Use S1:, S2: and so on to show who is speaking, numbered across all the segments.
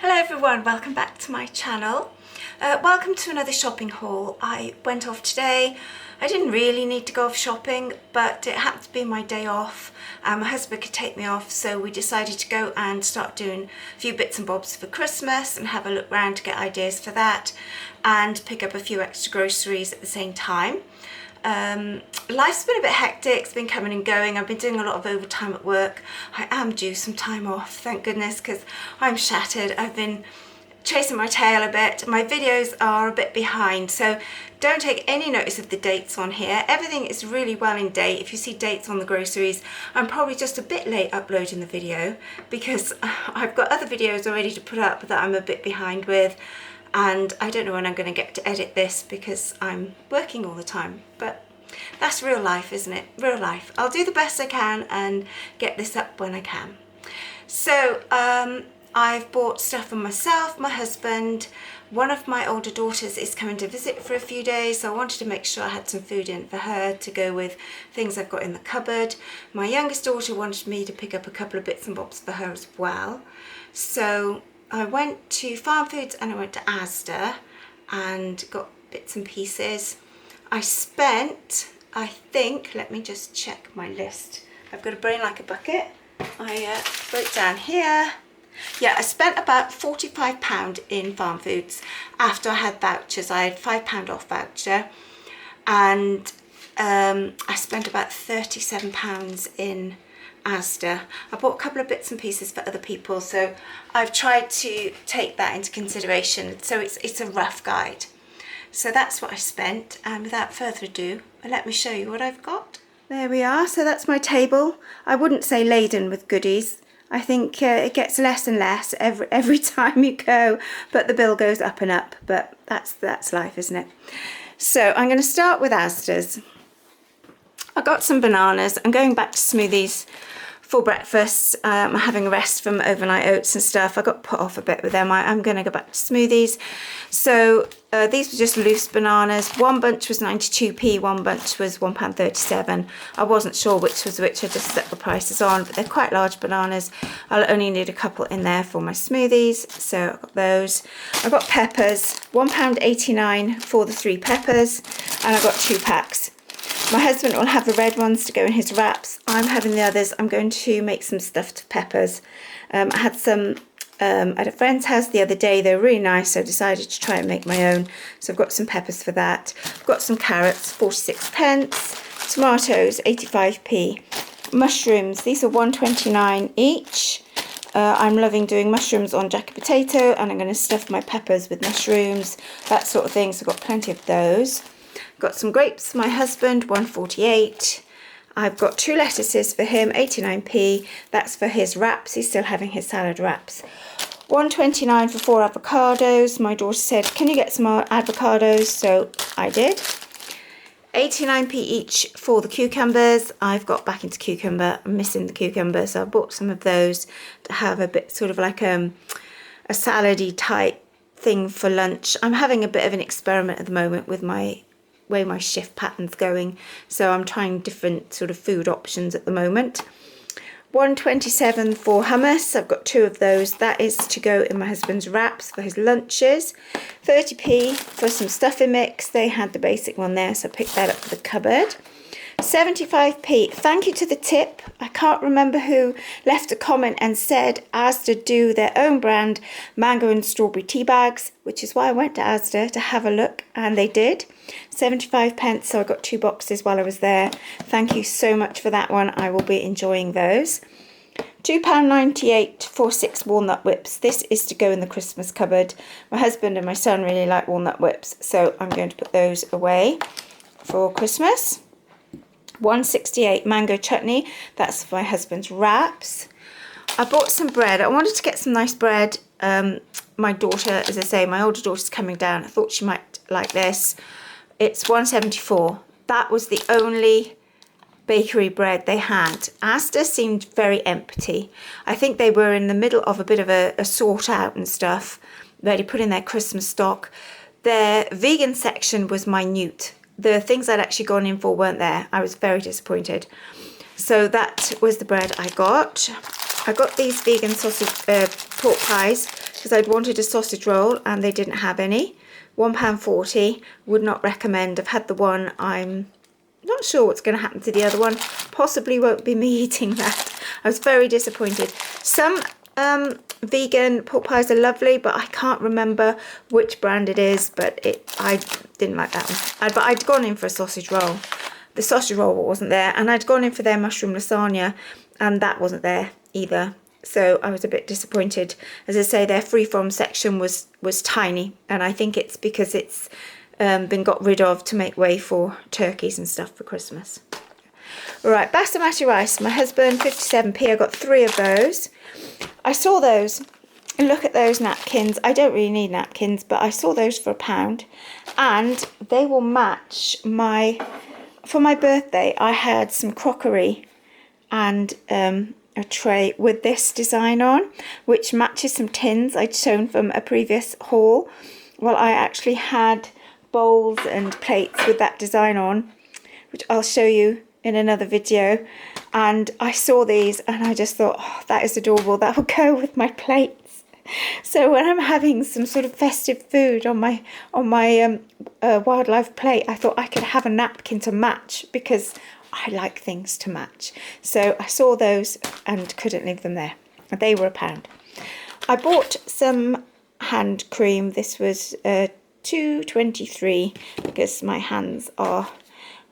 S1: Hello everyone, welcome back to my channel. Welcome to another shopping haul. I went off today. I didn't really need to go off shopping, but it happened to be my day off and my husband could take me off, so we decided to go and start doing a few bits and bobs for Christmas and have a look around to get ideas for that and pick up a few extra groceries at the same time. Life's been a bit hectic, it's been coming and going. I've been doing a lot of overtime at work. I am due some time off, thank goodness, because I'm shattered. I've been chasing my tail a bit. My videos are a bit behind, so don't take any notice of the dates on here. Everything is really well in date. If you see dates on the groceries, I'm probably just a bit late uploading the video because I've got other videos already to put up that I'm a bit behind with. And I don't know when I'm going to get to edit this because I'm working all the time, but that's real life, isn't it? Real life. I'll do the best I can and get this up when I can. So I've bought stuff for myself, my husband. One of my older daughters is coming to visit for a few days, so I wanted to make sure I had some food in for her to go with things I've got in the cupboard. My youngest daughter wanted me to pick up a couple of bits and bobs for her as well. So I went to Farm Foods and I went to Asda and got bits and pieces. I spent, I think, let me just check my list. I've got a brain like a bucket. I wrote down here. Yeah, I spent about £45 in Farm Foods after I had vouchers. I had £5 off voucher and I spent about £37 in Asda. I bought a couple of bits and pieces for other people, so I've tried to take that into consideration. So it's a rough guide. So that's what I spent, and without further ado, let me show you what I've got. There we are. So that's my table. I wouldn't say laden with goodies. I think it gets less and less every time you go, but the bill goes up and up. But that's life, isn't it? So I'm going to start with Asda's. I got some bananas. I'm going back to smoothies for breakfast. I'm having a rest from overnight oats and stuff. I got put off a bit with them. I'm going to go back to smoothies. So these were just loose bananas. One bunch was 92p, one bunch was £1.37. I wasn't sure which was which. I just set the prices on, but they're quite large bananas. I'll only need a couple in there for my smoothies. So I got those. I got peppers, £1.89 for the 3 peppers, and I got 2 packs. My husband will have the red ones to go in his wraps. I'm having the others. I'm going to make some stuffed peppers. I had some at a friend's house the other day. They were really nice, so I decided to try and make my own. So I've got some peppers for that. I've got some carrots, 46p. Tomatoes, 85p. Mushrooms, these are £1.29 each. I'm loving doing mushrooms on jacket potato, and I'm going to stuff my peppers with mushrooms, that sort of thing. So I've got plenty of those. Got some grapes for my husband, £1.48. I've got 2 lettuces for him, 89p. That's for his wraps. He's still having his salad wraps. £1.29 for 4 avocados. My daughter said, can you get some more avocados? So I did. 89p each for the cucumbers. I've got back into cucumber. I'm missing the cucumber, so I bought some of those to have a bit sort of like a salady type thing for lunch. I'm having a bit of an experiment at the moment with my way my shift pattern's going, so I'm trying different sort of food options at the moment. £1.27 for hummus. I've got 2 of those. That is to go in my husband's wraps for his lunches. 30p for some stuffing mix. They had the basic one there, so I picked that up for the cupboard. 75p. Thank you to the tip. I can't remember who left a comment and said Asda do their own brand mango and strawberry tea bags, which is why I went to Asda to have a look, and they did. 75p, so I got 2 boxes while I was there. Thank you so much for that one. I will be enjoying those. £2.98 for 6 walnut whips. This is to go in the Christmas cupboard. My husband and my son really like walnut whips, so I'm going to put those away for Christmas. £1.68 mango chutney. That's for my husband's wraps. I bought some bread. I wanted to get some nice bread. My daughter, as I say, my older daughter's coming down. I thought she might like this. It's £1.74. That was the only bakery bread they had. Asda seemed very empty. I think they were in the middle of a bit of a sort out and stuff, ready to put in their Christmas stock. Their vegan section was minute. The things I'd actually gone in for weren't there. I was very disappointed. So that was the bread I got. I got these vegan sausage pork pies because I'd wanted a sausage roll and they didn't have any. £1.40, would not recommend. I've had the one. I'm not sure what's going to happen to the other one. Possibly won't be me eating that. I was very disappointed. Some vegan pork pies are lovely, but I can't remember which brand it is, but I didn't like that one. But I'd gone in for a sausage roll. The sausage roll wasn't there, and I'd gone in for their mushroom lasagna, and that wasn't there either. So I was a bit disappointed. As I say, their freeform section was tiny, and I think it's because it's been got rid of to make way for turkeys and stuff for Christmas. Right, basmati rice. My husband, 57p. I got 3 of those. I saw those. Look at those napkins. I don't really need napkins, but I saw those for £1, and they will match my. For my birthday, I had some crockery and a tray with this design on, which matches some tins I'd shown from a previous haul. Well, I actually had bowls and plates with that design on, which I'll show you in another video. And I saw these and I just thought, oh, that is adorable. That will go with my plates. So when I'm having some sort of festive food on my wildlife plate, I thought I could have a napkin to match because I like things to match. So I saw those and couldn't leave them there. They were £1. I bought some hand cream. This was $2.23 because my hands are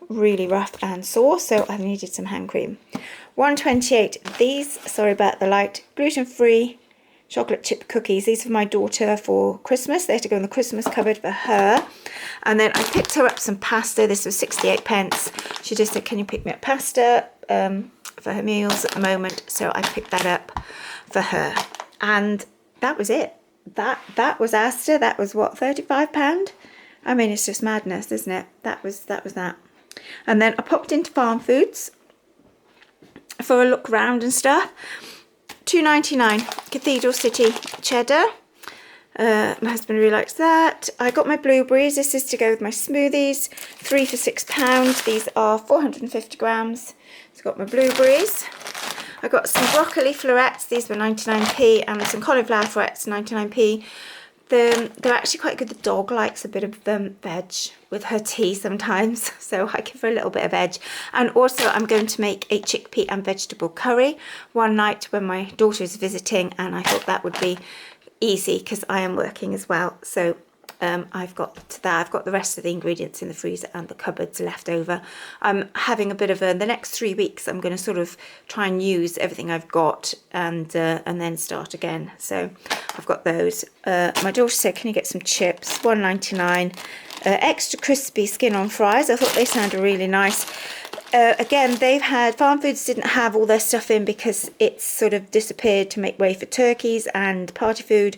S1: really rough and sore, so I needed some hand cream. $1.28. These, sorry about the light, gluten-free chocolate chip cookies. These are for my daughter for Christmas. They had to go in the Christmas cupboard for her. And then I picked her up some pasta. This was 68p. She just said, can you pick me up pasta for her meals at the moment? So I picked that up for her. And that was it. That was Asda. That was what, £35? I mean, it's just madness, isn't it? That was that. And then I popped into Farm Foods for a look round and stuff. $2.99 Cathedral City cheddar. My husband really likes that. I got my blueberries. This is to go with my smoothies. 3 for £6. These are 450 grams. So I got my blueberries. I got some broccoli florets. These were 99p, and some cauliflower florets, 99p. They're actually quite good. The dog likes a bit of veg with her tea sometimes, so I give her a little bit of veg. And also I'm going to make a chickpea and vegetable curry one night when my daughter is visiting, and I thought that would be easy because I am working as well. So I've got that. I've got the rest of the ingredients in the freezer and the cupboards left over. I'm having a bit of the next 3 weeks I'm going to sort of try and use everything I've got and then start again. So I've got those. My daughter said, can you get some chips? $1.99. Extra crispy skin on fries. I thought they sounded really nice. Again, Farm Foods didn't have all their stuff in because it's sort of disappeared to make way for turkeys and party food.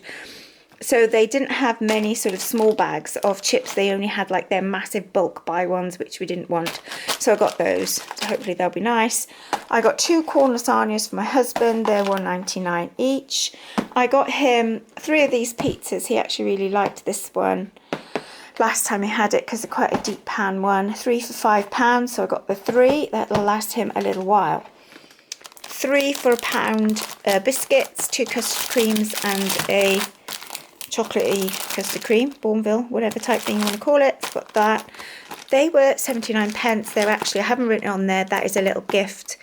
S1: So they didn't have many sort of small bags of chips. They only had like their massive bulk buy ones, which we didn't want. So I got those. So hopefully they'll be nice. I got 2 corn lasagnas for my husband. They're $1.99 each. I got him 3 of these pizzas. He actually really liked this one last time he had it because it's quite a deep pan one. 3 for £5. So I got the 3. That'll last him a little while. 3 for £1 biscuits, 2 custard creams, and a chocolatey custard cream, Bourneville, whatever type thing you want to call it. Got that. They were 79p. They're actually, I haven't written it on there, that is a little gift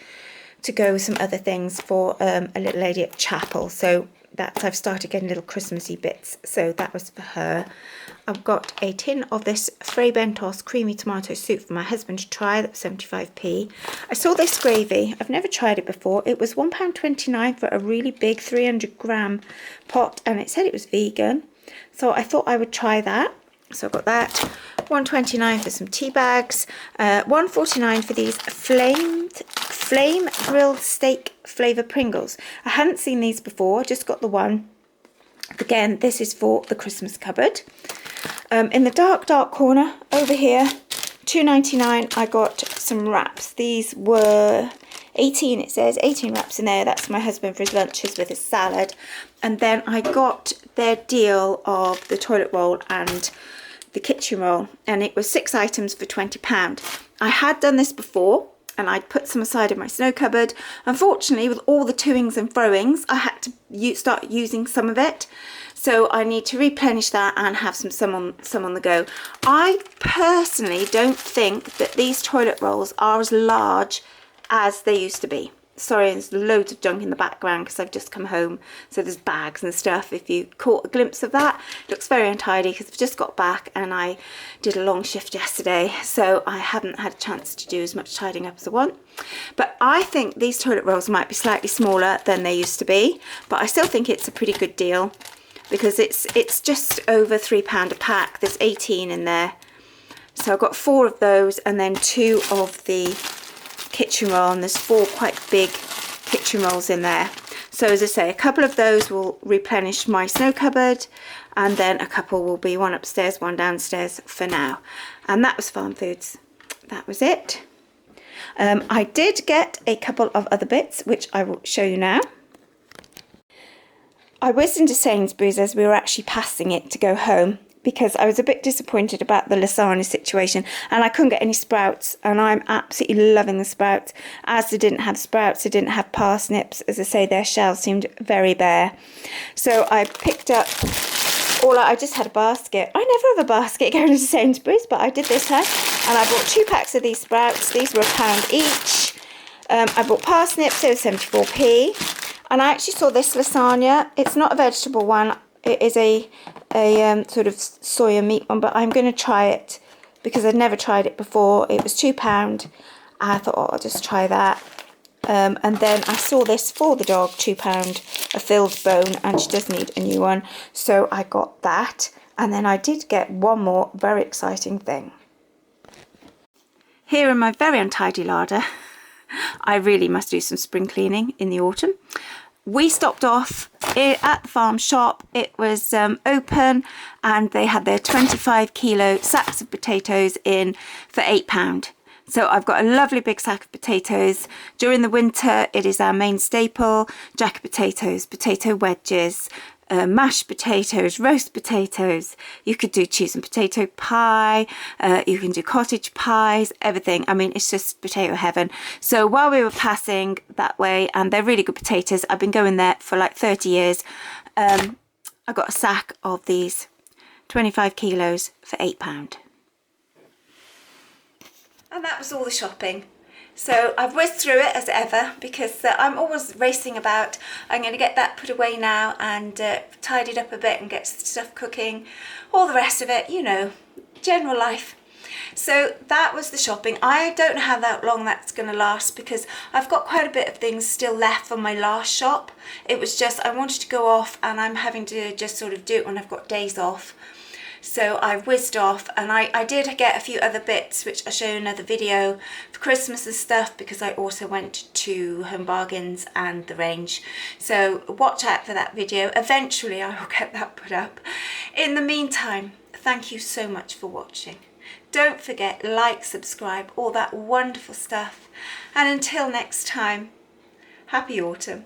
S1: to go with some other things for a little lady at chapel. So that's, I've started getting little Christmassy bits. So that was for her. I've got a tin of this Fray Bentos creamy tomato soup for my husband to try. That's 75p. I saw this gravy. I've never tried it before. It was £1.29 for a really big 300-gram pot, and it said it was vegan. So I thought I would try that. So I got that. $1.29 for some tea bags. $1.49 for these flame grilled steak flavour Pringles. I hadn't seen these before. I just got the one. Again, this is for the Christmas cupboard. In the dark corner over here, $2.99, I got some wraps. These were 18, it says 18 wraps in there. That's my husband for his lunches with his salad. And then I got their deal of the toilet roll and the kitchen roll, and it was 6 items for £20. I had done this before and I'd put some aside in my snow cupboard. Unfortunately, with all the toings and froings, I had to start using some of it. So I need to replenish that and have some on the go. I personally don't think that these toilet rolls are as large as they used to be. Sorry, there's loads of junk in the background because I've just come home. So there's bags and stuff. If you caught a glimpse of that, it looks very untidy because I've just got back and I did a long shift yesterday. So I haven't had a chance to do as much tidying up as I want. But I think these toilet rolls might be slightly smaller than they used to be. But I still think it's a pretty good deal because it's just over £3 a pack. There's 18 in there. So I've got 4 of those and then 2 of the kitchen roll, and there's 4 quite big kitchen rolls in there. So as I say, a couple of those will replenish my snow cupboard, and then a couple will be one upstairs, one downstairs for now. And that was Farm Foods. That was it. I did get a couple of other bits, which I will show you now. I whizzed into Sainsbury's as we were actually passing it to go home, because I was a bit disappointed about the lasagna situation and I couldn't get any sprouts, and I'm absolutely loving the sprouts. Asda didn't have sprouts, they didn't have parsnips. As I say, their shelves seemed very bare. So I picked up I just had a basket. I never have a basket going to Sainsbury's, but I did this time, and I bought 2 packs of these sprouts. These were £1 each. I bought parsnips, they were 74p. And I actually saw this lasagna. It's not a vegetable one. It is a sort of soya meat one, but I'm going to try it because I'd never tried it before. It was £2. I thought, oh, I'll just try that. And then I saw this for the dog, £2, a filled bone, and she does need a new one. So I got that. And then I did get one more very exciting thing. Here in my very untidy larder, I really must do some spring cleaning in the autumn. We stopped off at the farm shop. It was open, and they had their 25 kilo sacks of potatoes in for £8. So I've got a lovely big sack of potatoes. During the winter, it is our main staple: jacket potatoes, potato wedges, mashed potatoes, roast potatoes. You could do cheese and potato pie, you can do cottage pies, everything. I mean, it's just potato heaven. So while we were passing that way, and they're really good potatoes, I've been going there for like 30 years, I got a sack of these 25 kilos for £8. And that was all the shopping. So I've whizzed through it as ever because I'm always racing about. I'm going to get that put away now and tidied up a bit and get stuff cooking, all the rest of it, you know, general life. So that was the shopping. I don't know how long that's going to last because I've got quite a bit of things still left from my last shop. It was just I wanted to go off, and I'm having to just sort of do it when I've got days off. So I whizzed off, and I did get a few other bits which I'll show you in another video for Christmas and stuff, because I also went to Home Bargains and The Range. So watch out for that video. Eventually I will get that put up. In the meantime, thank you so much for watching. Don't forget, like, subscribe, all that wonderful stuff. And until next time, happy autumn.